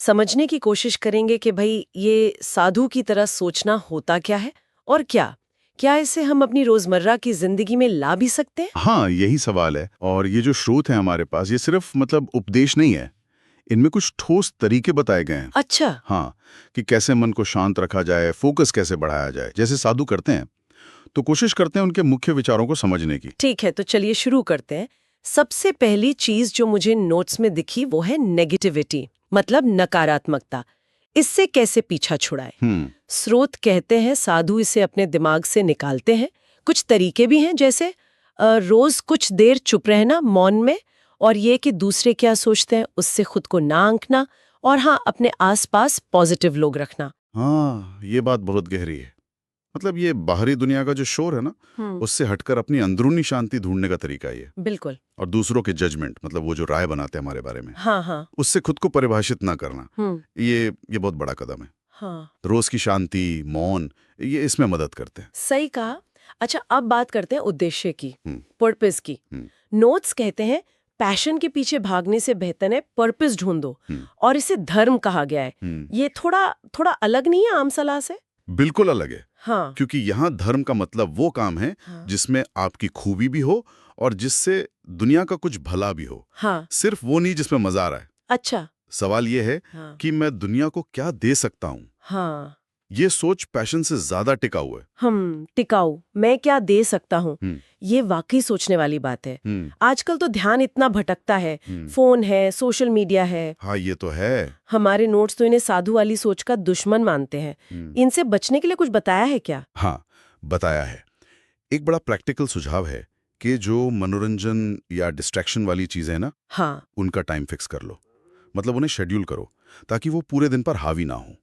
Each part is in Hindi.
समझने की कोशिश करेंगे कि भाई ये साधु की तरह सोचना होता क्या है और क्या इसे हम अपनी रोजमर्रा की जिंदगी में ला भी सकते हैं? हाँ, यही सवाल है। और ये जो स्रोत है हमारे पास, ये सिर्फ मतलब उपदेश नहीं है। इनमें कुछ ठोस तरीके बताए गए हैं। अच्छा। हाँ, कि कैसे मन को शांत रखा जाए, फोकस कैसे बढ़ाया जाए, जैसे साधु करते हैं। तो कोशिश करते हैं उनके मुख्य विचारों को समझने की। ठीक है, तो चलिए शुरू करते हैं। सबसे पहली चीज जो मुझे नोट्स में दिखी वो है नेगेटिविटी, मतलब नकारात्मकता। इससे कैसे पीछा छुड़ाए? स्रोत कहते हैं साधु इसे अपने दिमाग से निकालते हैं। कुछ तरीके भी हैं, जैसे रोज कुछ देर चुप रहना मौन में, और ये कि दूसरे क्या सोचते हैं उससे खुद को ना आंकना, और हाँ, अपने आसपास पॉजिटिव लोग रखना। हाँ, ये बात बहुत गहरी है। मतलब ये बाहरी दुनिया का जो शोर है ना, उससे हटकर अपनी अंदरूनी शांति ढूंढने का तरीका ये। बिल्कुल। और दूसरों के जजमेंट, मतलब वो जो राय बनाते हैं हमारे बारे में, हाँ हाँ। उससे खुद को परिभाषित ना करना, ये बहुत बड़ा कदम है। हाँ, रोज की शांति, मौन, ये इसमें मदद करते हैं। सही कहा। अच्छा, अब बात करते हैं उद्देश्य की, हम्म, पर्पस की। हम्म, नोट्स कहते हैं पैशन के पीछे भागने से बेहतर है पर्पस ढूंढो, हम्म, और इसे धर्म कहा गया है। ये थोड़ा थोड़ा अलग नहीं है आम सलाह से? बिल्कुल अलग है। हाँ। क्योंकि यहाँ धर्म का मतलब वो काम है हाँ। जिसमें आपकी खूबी भी हो और जिससे दुनिया का कुछ भला भी हो। हाँ। सिर्फ वो नहीं जिसमें मजा आ रहा है। अच्छा। सवाल ये है कि मैं दुनिया को क्या दे सकता हूँ। हाँ। ये सोच पैशन से ज्यादा टिकाऊ है। टिकाऊ, मैं क्या दे सकता हूँ, हम्म, ये वाकई सोचने वाली बात है। हम्म, आजकल तो ध्यान इतना भटकता है, फोन है, सोशल मीडिया है। हाँ, ये तो है। हमारे नोट्स तो इन्हें साधु वाली सोच का दुश्मन मानते हैं। इनसे बचने के लिए कुछ बताया है क्या? हाँ, बताया है। एक बड़ा प्रैक्टिकल सुझाव है कि जो मनोरंजन या डिस्ट्रैक्शन वाली चीजें हैं ना, हाँ। उनका टाइम फिक्स कर लो। मतलब उन्हें शेड्यूल करो ताकि वो पूरे दिन पर हावी ना हो।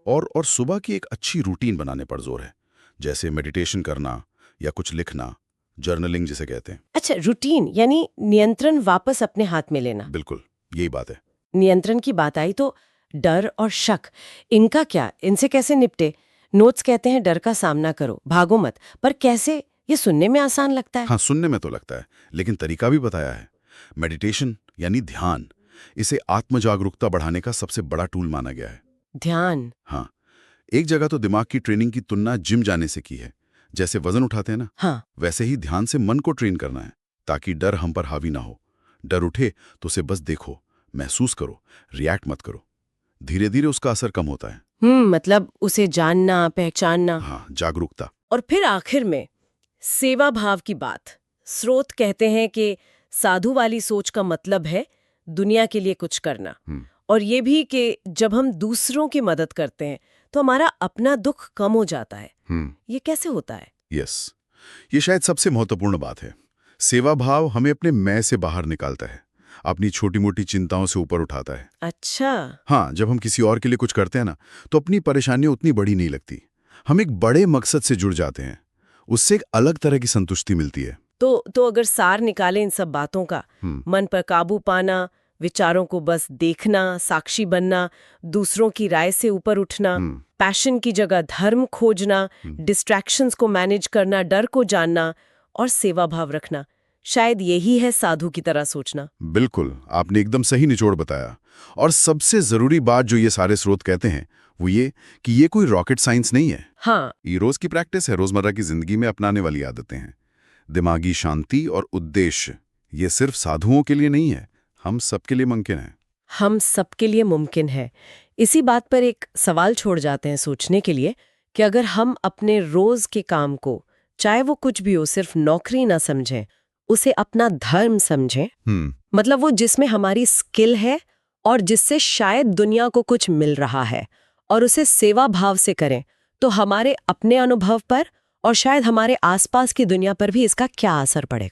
और सुबह की एक अच्छी रूटीन बनाने पर जोर है, जैसे मेडिटेशन करना या कुछ लिखना, जर्नलिंग जिसे कहते हैं। अच्छा, रूटीन यानी नियंत्रण वापस अपने हाथ में लेना। बिल्कुल, यही बात है। नियंत्रण की बात आई तो डर और शक, इनका क्या, इनसे कैसे निपटे? नोट्स कहते हैं डर का सामना करो, भागो मत, पर कैसे? ये सुनने में आसान लगता है। हाँ, सुनने में तो लगता है, लेकिन तरीका भी बताया है। मेडिटेशन यानी ध्यान, इसे आत्म जागरूकता बढ़ाने का सबसे बड़ा टूल माना गया है। ध्यान? हाँ, एक जगह तो दिमाग की ट्रेनिंग की तुलना जिम जाने से की है। जैसे वजन उठाते हैं ना, हाँ। वैसे ही ध्यान से मन को ट्रेन करना है, ताकि डर हम पर हावी ना हो। डर उठे तो उसे बस देखो, महसूस करो, रिएक्ट मत करो। धीरे धीरे उसका असर कम होता है। मतलब उसे जानना, पहचानना। हाँ, जागरूकता। और फिर आखिर में सेवा भाव की बात। स्रोत कहते हैं कि साधु वाली सोच का मतलब है दुनिया के लिए कुछ करना, और ये भी कि जब हम दूसरों की मदद करते हैं तो हमारा अपना दुख कम हो जाता है। ये कैसे होता है? यस, ये शायद सबसे महत्वपूर्ण बात है। सेवा भाव हमें अपने मैं से बाहर निकालता है, अपनी छोटी मोटी चिंताओं से ऊपर उठाता है। अच्छा। हाँ, जब हम किसी और के लिए कुछ करते हैं ना, तो अपनी परेशानियां उतनी बड़ी नहीं लगती। हम एक बड़े मकसद से जुड़ जाते हैं। उससे एक अलग तरह की संतुष्टि मिलती है। तो अगर सार निकाले इन सब बातों का, मन पर काबू पाना, विचारों को बस देखना, साक्षी बनना, दूसरों की राय से ऊपर उठना, पैशन की जगह धर्म खोजना, डिस्ट्रैक्शंस को मैनेज करना, डर को जानना और सेवा भाव रखना, शायद यही है साधु की तरह सोचना। बिल्कुल, आपने एकदम सही निचोड़ बताया। और सबसे जरूरी बात जो ये सारे स्रोत कहते हैं वो ये कि ये कोई रॉकेट साइंस नहीं है। हाँ। ये रोज की प्रैक्टिस है, रोजमर्रा की जिंदगी में अपनाने वाली आदतें हैं। दिमागी शांति और उद्देश्य, ये सिर्फ साधुओं के लिए नहीं है, हम सबके लिए मुमकिन है। हम सबके लिए मुमकिन है। इसी बात पर एक सवाल छोड़ जाते हैं सोचने के लिए कि अगर हम अपने रोज के काम को, चाहे वो कुछ भी हो, सिर्फ नौकरी ना समझें, उसे अपना धर्म समझें, मतलब वो जिसमें हमारी स्किल है और जिससे शायद दुनिया को कुछ मिल रहा है, और उसे सेवा भाव से करें, तो हमारे अपने अनुभव पर और शायद हमारे आसपास की दुनिया पर भी इसका क्या असर पड़ेगा?